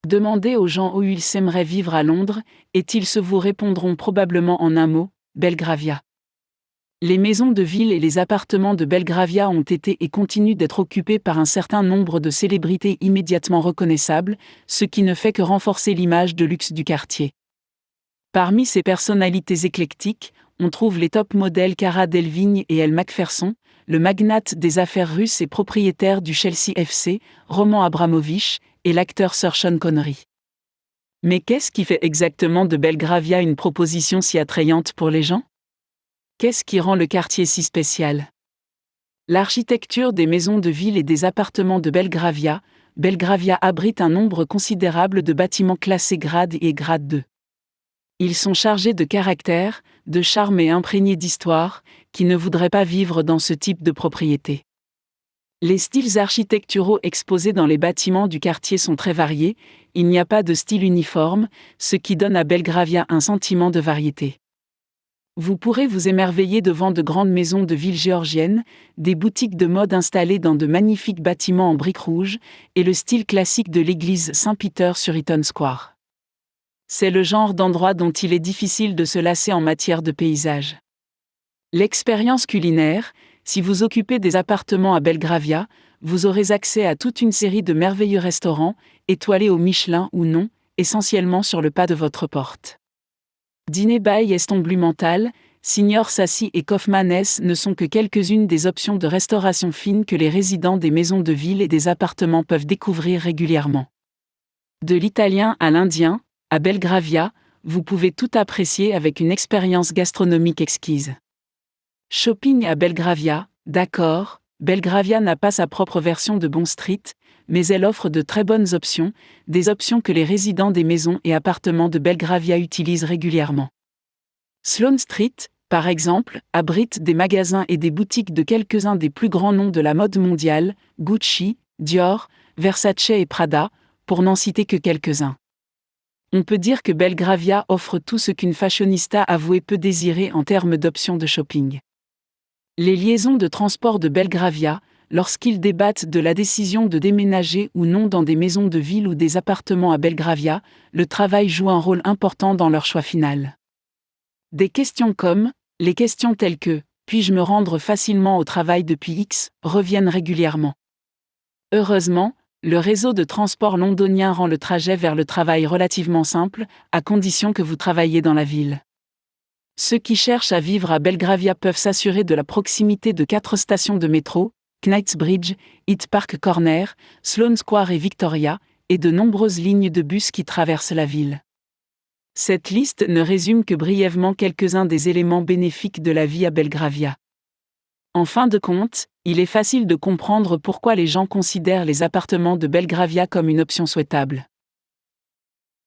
Demandez aux gens où ils aimeraient vivre à Londres, et ils se vous répondront probablement en un mot, Belgravia. Les maisons de ville et les appartements de Belgravia ont été et continuent d'être occupés par un certain nombre de célébrités immédiatement reconnaissables, ce qui ne fait que renforcer l'image de luxe du quartier. Parmi ces personnalités éclectiques, on trouve les top modèles Cara Delevingne et Elle Macpherson, le magnate des affaires russe et propriétaire du Chelsea FC, Roman Abramovich, et l'acteur Sir Sean Connery. Mais qu'est-ce qui fait exactement de Belgravia une proposition si attrayante pour les gens ? Qu'est-ce qui rend le quartier si spécial ? L'architecture des maisons de ville et des appartements de Belgravia. Belgravia abrite un nombre considérable de bâtiments classés grade et grade 2. Ils sont chargés de caractère, de charme et imprégnés d'histoire, qui ne voudraient pas vivre dans ce type de propriété. Les styles architecturaux exposés dans les bâtiments du quartier sont très variés, il n'y a pas de style uniforme, ce qui donne à Belgravia un sentiment de variété. Vous pourrez vous émerveiller devant de grandes maisons de ville géorgiennes, des boutiques de mode installées dans de magnifiques bâtiments en briques rouges, et le style classique de l'église Saint-Peter sur Eaton Square. C'est le genre d'endroit dont il est difficile de se lasser en matière de paysage. L'expérience culinaire. Si vous occupez des appartements à Belgravia, vous aurez accès à toute une série de merveilleux restaurants, étoilés au Michelin ou non, essentiellement sur le pas de votre porte. Dîner by Eston Blumenthal, Signor Sassi et Kaufmann-S ne sont que quelques-unes des options de restauration fine que les résidents des maisons de ville et des appartements peuvent découvrir régulièrement. De l'italien à l'indien, à Belgravia, vous pouvez tout apprécier avec une expérience gastronomique exquise. Shopping à Belgravia, d'accord, Belgravia n'a pas sa propre version de Bond Street, mais elle offre de très bonnes options, des options que les résidents des maisons et appartements de Belgravia utilisent régulièrement. Sloane Street, par exemple, abrite des magasins et des boutiques de quelques-uns des plus grands noms de la mode mondiale, Gucci, Dior, Versace et Prada, pour n'en citer que quelques-uns. On peut dire que Belgravia offre tout ce qu'une fashionista avouée peut désirer en termes d'options de shopping. Les liaisons de transport de Belgravia, lorsqu'ils débattent de la décision de déménager ou non dans des maisons de ville ou des appartements à Belgravia, le travail joue un rôle important dans leur choix final. Des questions comme, les questions telles que « puis-je me rendre facilement au travail depuis X ?» reviennent régulièrement. Heureusement, le réseau de transport londonien rend le trajet vers le travail relativement simple, à condition que vous travailliez dans la ville. Ceux qui cherchent à vivre à Belgravia peuvent s'assurer de la proximité de 4 stations de métro, Knightsbridge, Hyde Park Corner, Sloane Square et Victoria, et de nombreuses lignes de bus qui traversent la ville. Cette liste ne résume que brièvement quelques-uns des éléments bénéfiques de la vie à Belgravia. En fin de compte, il est facile de comprendre pourquoi les gens considèrent les appartements de Belgravia comme une option souhaitable.